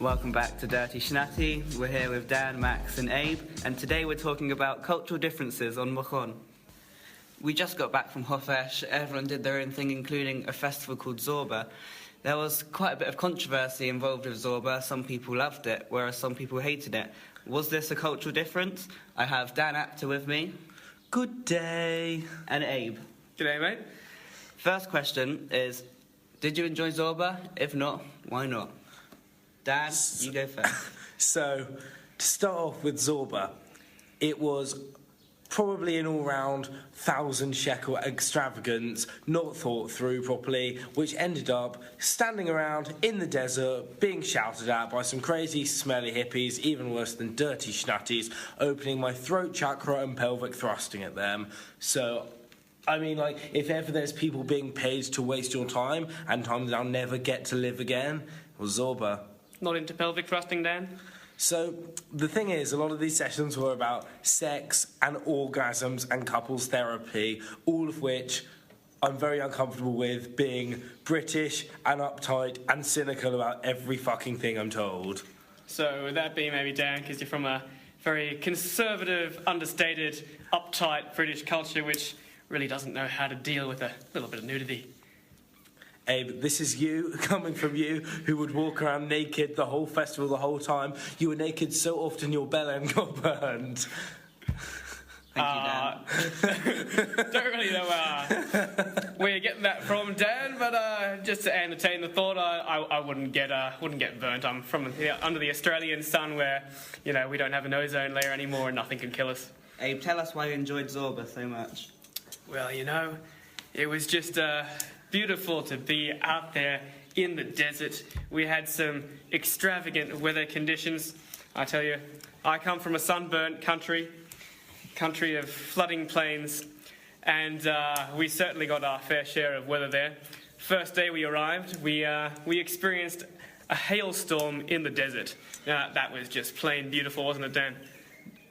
Welcome back to Dirty Shnatty. We're here with Dan, Max and Abe, and today we're talking about cultural differences on Machon. We just got back from Hofesh. Everyone did their own thing, including a festival called Zorba. There was quite a bit of controversy involved with Zorba. Some people loved it, whereas some people hated it. Was this a cultural difference? I have Dan Apter with me. Good day. And Abe. G'day, mate. First question is, did you enjoy Zorba? If not, why not? Dan, you go first. So, to start off with Zorba, it was probably an all-round 1,000 shekel extravagance, not thought through properly, which ended up standing around in the desert, being shouted at by some crazy, smelly hippies, even worse than dirty schnatties, opening my throat chakra and pelvic thrusting at them. So, I mean, like, if ever there's people being paid to waste your time and time that I'll never get to live again, it was Zorba. Not into pelvic thrusting, Dan? So, the thing is, a lot of these sessions were about sex and orgasms and couples therapy, all of which I'm very uncomfortable with, being British and uptight and cynical about every fucking thing I'm told. So, would that be maybe, Dan, because you're from a very conservative, understated, uptight British culture which really doesn't know how to deal with a little bit of nudity? Abe, this is you, coming from you, who would walk around naked the whole festival the whole time. You were naked so often your belly got burned. Thank you, Dan. Don't really know where you're getting that from, Dan, but just to entertain the thought, I wouldn't get burnt. I'm from under the Australian sun where, you know, we don't have an ozone layer anymore and nothing can kill us. Abe, tell us why you enjoyed Zorba so much. Well, you know, it was just beautiful to be out there in the desert. We had some extravagant weather conditions. I tell you, I come from a sunburnt country of flooding plains, and we certainly got our fair share of weather there. First day we arrived, we experienced a hailstorm in the desert. That was just plain beautiful, wasn't it, Dan?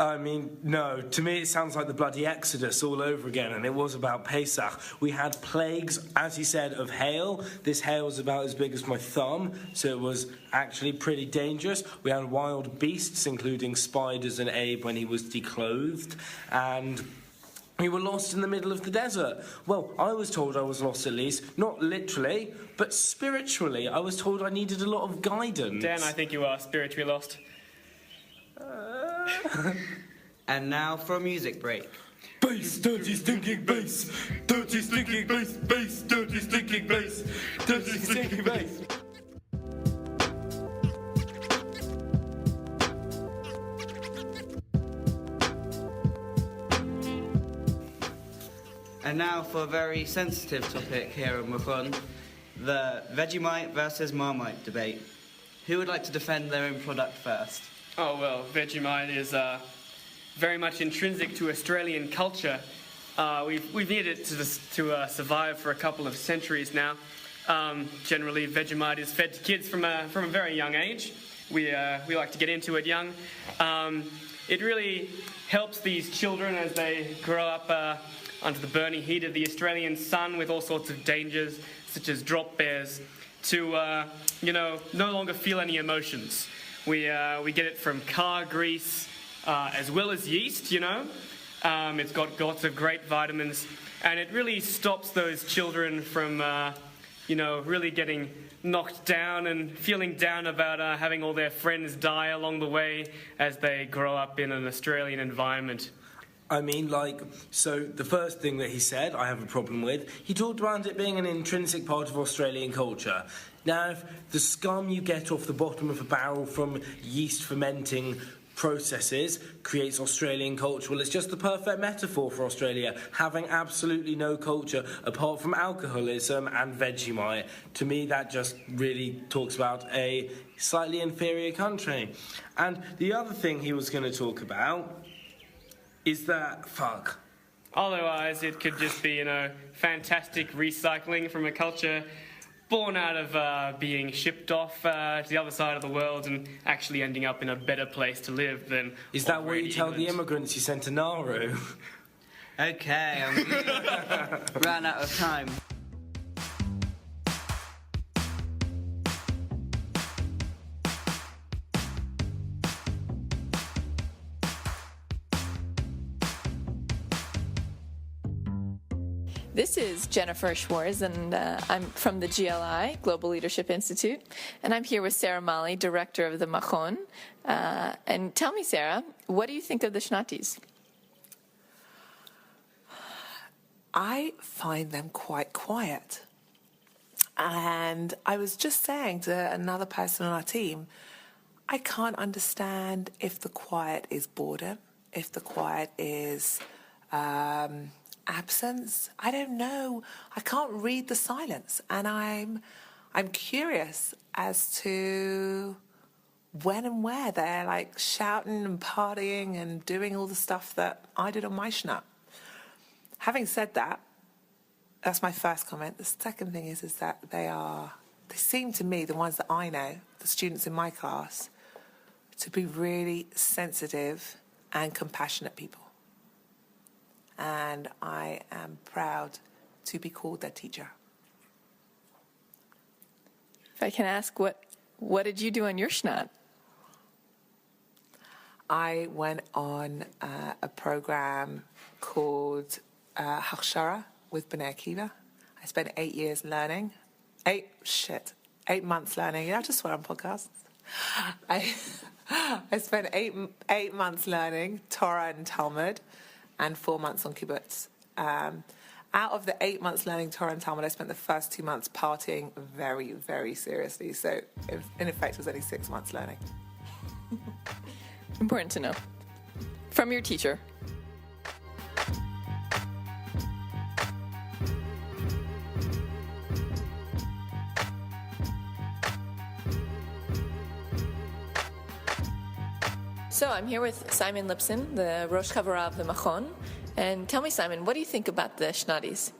I mean, no. To me, it sounds like the bloody Exodus all over again, and it was about Pesach. We had plagues, as he said, of hail. This hail was about as big as my thumb, so it was actually pretty dangerous. We had wild beasts, including spiders and Abe when he was declothed, and we were lost in the middle of the desert. Well, I was told I was lost at least. Not literally, but spiritually. I was told I needed a lot of guidance. Dan, I think you are spiritually lost. And now for a music break. Bass, dirty stinking bass, dirty stinking bass, bass, dirty stinking bass, dirty stinking bass. And now for a very sensitive topic here at Machon, the Vegemite versus Marmite debate. Who would like to defend their own product first? Oh, well, Vegemite is very much intrinsic to Australian culture. We've needed it to survive for a couple of centuries now. Generally, Vegemite is fed to kids from a very young age. We like to get into it young. It really helps these children as they grow up under the burning heat of the Australian sun with all sorts of dangers, such as drop bears, to no longer feel any emotions. We get it from car grease, as well as yeast, you know. It's got lots of great vitamins, and it really stops those children from, really getting knocked down and feeling down about having all their friends die along the way as they grow up in an Australian environment. I mean, so the first thing that he said, I have a problem with, he talked about it being an intrinsic part of Australian culture. Now, if the scum you get off the bottom of a barrel from yeast fermenting processes creates Australian culture, well, it's just the perfect metaphor for Australia, having absolutely no culture apart from alcoholism and Vegemite. To me, that just really talks about a slightly inferior country. And the other thing he was going to talk about is that, Otherwise, it could just be, fantastic recycling from a culture born out of being shipped off to the other side of the world and actually ending up in a better place to live than... Is that what you tell the immigrants you sent to Nauru? Okay, ran out of time. This is Jennifer Schwartz, and I'm from the GLI, Global Leadership Institute, and I'm here with Sarah Mali, director of the Machon. And tell me, Sarah, what do you think of the Shnatties? I find them quite quiet. And I was just saying to another person on our team, I can't understand if the quiet is boredom, if the quiet is absence. I don't know. I can't read the silence. And I'm curious as to when and where they're like shouting and partying and doing all the stuff that I did on my Shnat. Having said that, that's my first comment. The second thing is that they seem to me, the ones that I know, the students in my class, to be really sensitive and compassionate people. And I am proud to be called their teacher. If I can ask, what did you do on your Shnat? I went on a program called Hakshara with B'nai Akiva. I spent 8 years learning. 8 months learning. You have to swear on podcasts. I spent eight months learning Torah and Talmud and 4 months on kibbutz. Out of the 8 months learning Torah and Talmud, I spent the first 2 months partying very, very seriously. So, in effect, it was only 6 months learning. Important to know. From your teacher. So I'm here with Simon Lipson, the Rosh Chavara of the Machon. And tell me, Simon, what do you think about the Shnatties?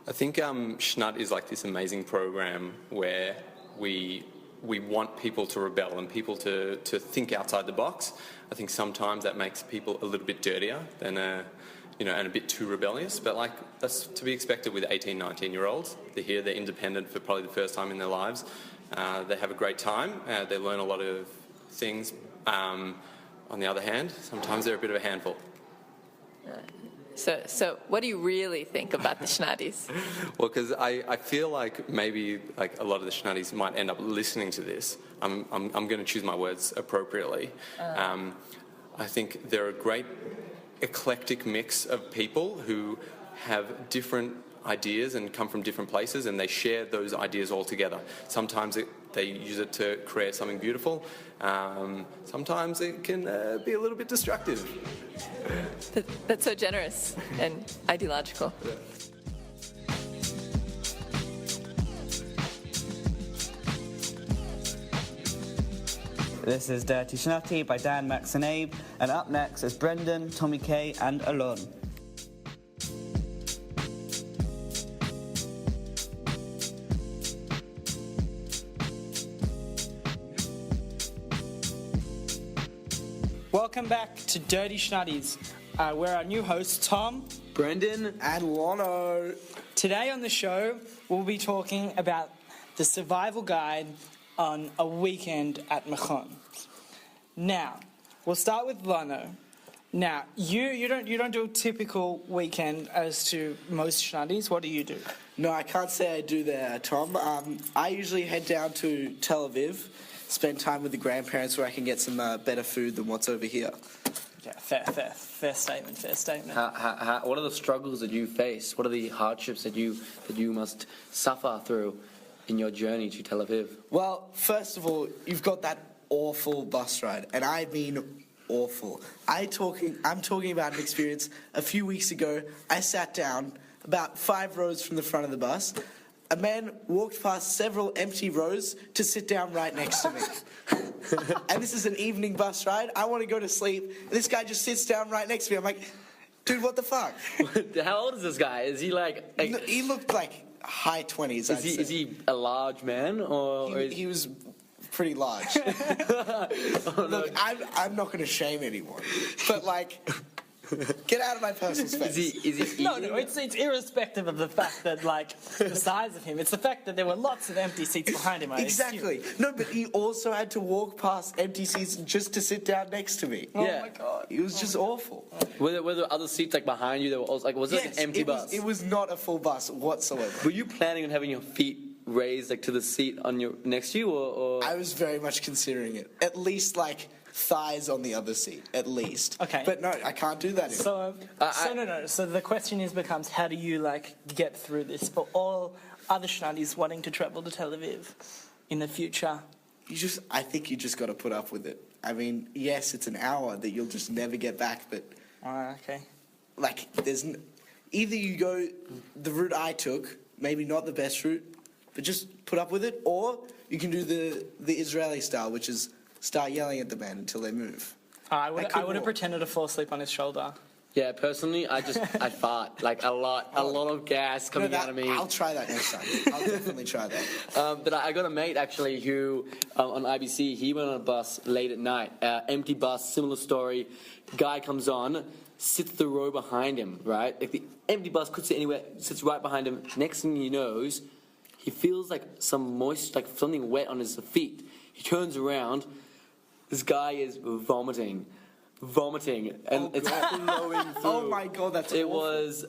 I think Shnat is like this amazing program where we want people to rebel and people to think outside the box. I think sometimes that makes people a little bit dirtier than and a bit too rebellious. But like that's to be expected with 18, 19-year-olds. They're here, they're independent for probably the first time in their lives. They have a great time. They learn a lot of things. On the other hand, sometimes they're a bit of a handful. So what do you really think about the Shnatties? Well, because I feel like maybe like a lot of the Shnatties might end up listening to this. I'm going to choose my words appropriately. I think they're a great eclectic mix of people who have different ideas and come from different places, and they share those ideas all together. Sometimes they use it to create something beautiful. Sometimes it can be a little bit destructive. That's so generous and ideological. This is Dirty Shnatty by Dan, Max and Abe, and up next is Brendan, TomK and Lono. Welcome back to Dirty Shnatties. We're our new hosts, Tom, Brendan, and Lono. Today on the show, we'll be talking about the survival guide on a weekend at Machon. Now, we'll start with Lono. Now, you don't do a typical weekend as to most Shnatties. What do you do? No, I can't say I do there, Tom. I usually head down to Tel Aviv, spend time with the grandparents where I can get some better food than what's over here. Yeah, fair statement. What are the struggles that you face? What are the hardships that you must suffer through in your journey to Tel Aviv? Well, first of all, you've got that awful bus ride, and I mean awful. I'm talking about an experience a few weeks ago. I sat down about 5 rows from the front of the bus. A man walked past several empty rows to sit down right next to me. And this is an evening bus ride. I want to go to sleep. And this guy just sits down right next to me. I'm like, dude, what the fuck? How old is this guy? Is he like He looked like high 20s. Is he a large man or he was pretty large. Look, I'm not going to shame anyone, but like, Get out of my personal space. Is he No, it's irrespective of the fact that, like, the size of him. It's the fact that there were lots of empty seats behind him. I Exactly. No, but he also had to walk past empty seats just to sit down next to me. Oh Yeah. my god. It was just awful. Were there other seats like behind you that were also, like, was it like an empty bus? It was not a full bus whatsoever. Were you planning on having your feet raised like to the seat on your next to you, or? I was very much considering it. At least like thighs on the other seat, at least. Okay. But no, I can't do that. So the question becomes, how do you, like, get through this for all other Shnatties wanting to travel to Tel Aviv in the future? I think you just got to put up with it. I mean, yes, it's an hour that you'll just never get back, but Okay. like, either you go the route I took, maybe not the best route, but just put up with it, or you can do the Israeli style, which is start yelling at the man until they move. I would could have walk. pretended to fall asleep on his shoulder. Yeah, personally, I fart like a lot of gas coming out of me. I'll try that next time. I'll definitely try that. But I got a mate actually who on IBC, he went on a bus late at night, empty bus, similar story. Guy comes on, sits the row behind him, right? Like the empty bus could sit anywhere, sits right behind him. Next thing he knows, he feels like some moist, like something wet on his feet. He turns around. This guy is vomiting, and it's flowing through. Oh my god, that's It awful. was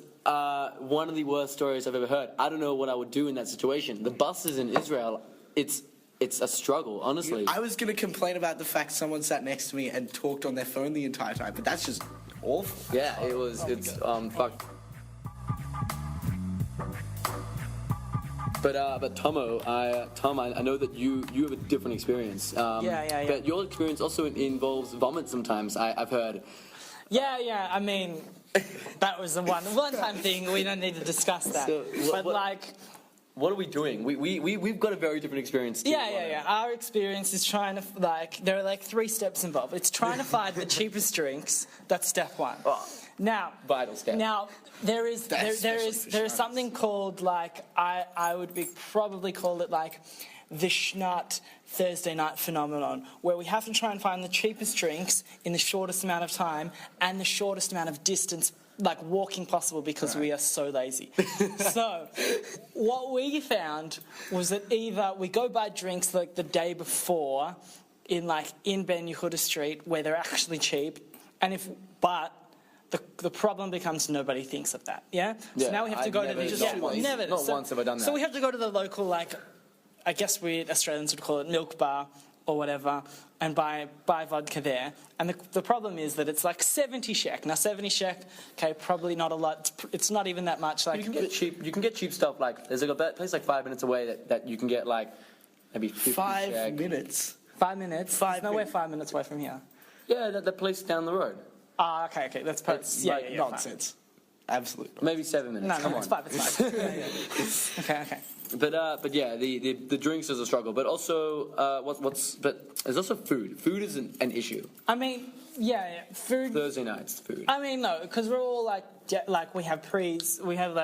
one of the worst stories I've ever heard. I don't know what I would do in that situation. The buses in Israel, it's a struggle, honestly. I was going to complain about the fact someone sat next to me and talked on their phone the entire time, but that's just awful. Yeah, it's fucked. But Tom, I know that you have a different experience. Yeah. But your experience also involves vomit sometimes. I've heard. Yeah. I mean, that was a one-time thing. We don't need to discuss that. So, what are we doing? We've got a very different experience too. Yeah. Our experience is trying to, like, there are like 3 steps involved. It's trying to find the cheapest drinks. That's step 1. Now, Vital step. Now, there is something called, like, I would probably call it like the Schnat Thursday night phenomenon, where we have to try and find the cheapest drinks in the shortest amount of time and the shortest amount of distance, like walking possible, because we are so lazy. So what we found was that either we go buy drinks like the day before in Ben Yehuda Street, where they're actually cheap, but the problem becomes nobody thinks of that. Yeah. So now we have to go to the never. Not once have I done that. So we have to go to the local, like, I guess we Australians would call it milk bar or whatever, and buy vodka there. And the problem is that it's like 70 shek. Now 70 shek, okay, probably not a lot. It's not even that much. Like, you can get cheap stuff. Like there's like a place like 5 minutes away that you can get like maybe 50 5 shek. minutes. 5 minutes. There's nowhere 5 minutes away from here. Yeah, that place down the road. Okay. That's Nonsense. Absolutely. Maybe 7 minutes. No, it's 5. It's 5. Okay. But yeah, the drinks is a struggle. But also, but there's also food. Food is an issue. I mean, yeah, food. Thursday nights, food. I mean, no, because we're all like we have prees. We have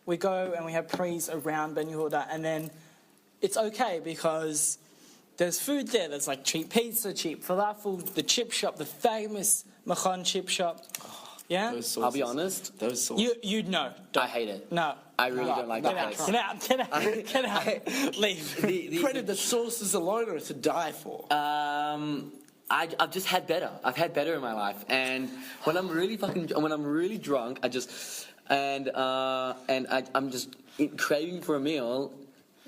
we go and we have prees around Ben Yehuda, and then it's okay because there's food there. There's like cheap pizza, cheap falafel, the chip shop, the famous Machon chip shop. Yeah? I'll be honest. Those sauces. You'd know. I hate it. No. I really don't like that place. Get out. Leave. Credit the sauces alone are to die for. I've just had better. I've had better in my life, and when I'm really drunk, I'm just craving for a meal.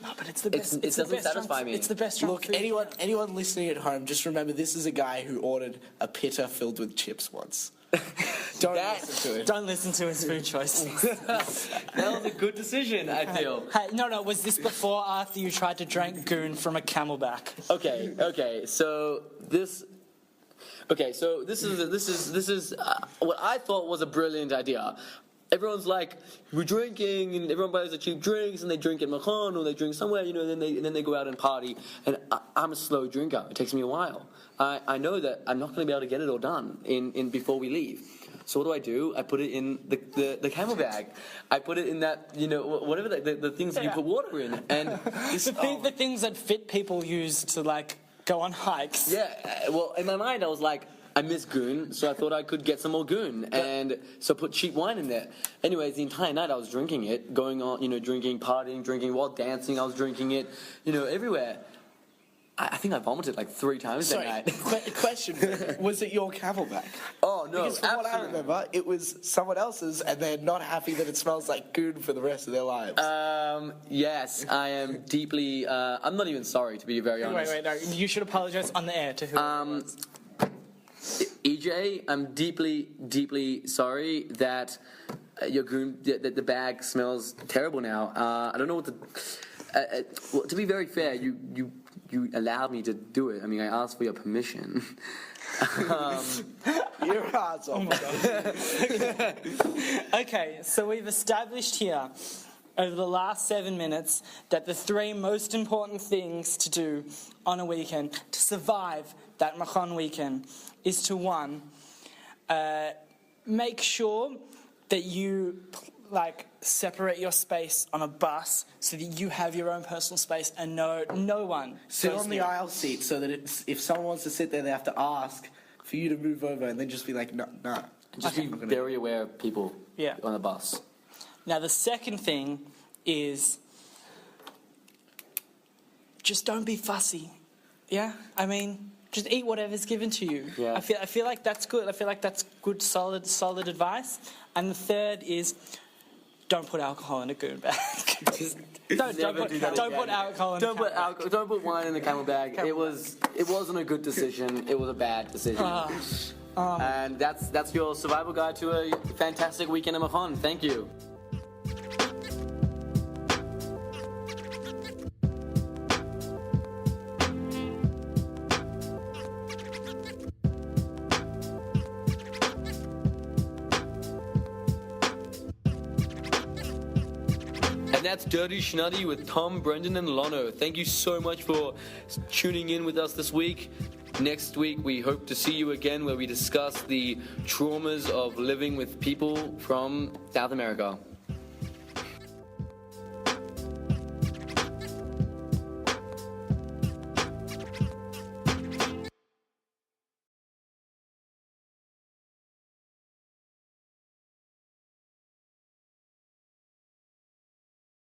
No, but it's the best. It doesn't satisfy me. It's the best drunk Look, food. anyone listening at home, just remember this is a guy who ordered a pitta filled with chips once. Listen to it. Don't listen to his food choices. That was a good decision, I feel. Hey, no. Was this before or after you tried to drink goon from a camelback? Okay. So this is what I thought was a brilliant idea. Everyone's like, we're drinking, and everyone buys the cheap drinks, and they drink at Machon or they drink somewhere, and then they go out and party. And I'm a slow drinker. It takes me a while. I know that I'm not going to be able to get it all done in before we leave. So what do? I put it in the camel bag. I put it in that, whatever the things that you put water in. And the things that fit people use to, like, go on hikes. Yeah. Well, in my mind, I was like, I miss goon, so I thought I could get some more goon, and so put cheap wine in there. Anyways, the entire night I was drinking it, going on, drinking, partying, drinking while dancing. I was drinking it, everywhere. I think I vomited like 3 times Sorry, that night. question. Was it your Camelback? Oh, no, Because from what I absolutely. remember, it was someone else's, and they're not happy that it smells like goon for the rest of their lives. Yes, I am deeply. I'm not even sorry, to be very honest. Wait, no. You should apologize on the air to who it was. EJ, I'm deeply, deeply sorry that your goon, that the bag smells terrible now. I don't know what well, to be very fair, you allowed me to do it. I mean, I asked for your permission. You're an asshole. Okay, so we've established here over the last 7 minutes that the 3 most important things to do on a weekend to survive that Machon weekend is to 1, make sure that you separate your space on a bus so that you have your own personal space and no one Sit goes on the near. aisle seat so that if someone wants to sit there, they have to ask for you to move over and then just be like, no. Just be very aware of people on the bus. Now, the second thing is just don't be fussy. Yeah? I mean, just eat whatever's given to you. Yeah. I feel like that's good. I feel like that's good, solid advice. And the third is don't put alcohol in a goon bag. Don't put alcohol in a camel bag. Don't put wine in the camel bag. It wasn't a good decision. It was a bad decision. And that's your survival guide to a fantastic weekend at Machon. Thank you. And that's Dirty Shnatty with Tom, Brendan, and Lono. Thank you so much for tuning in with us this week. Next week, we hope to see you again where we discuss the traumas of living with people from South America.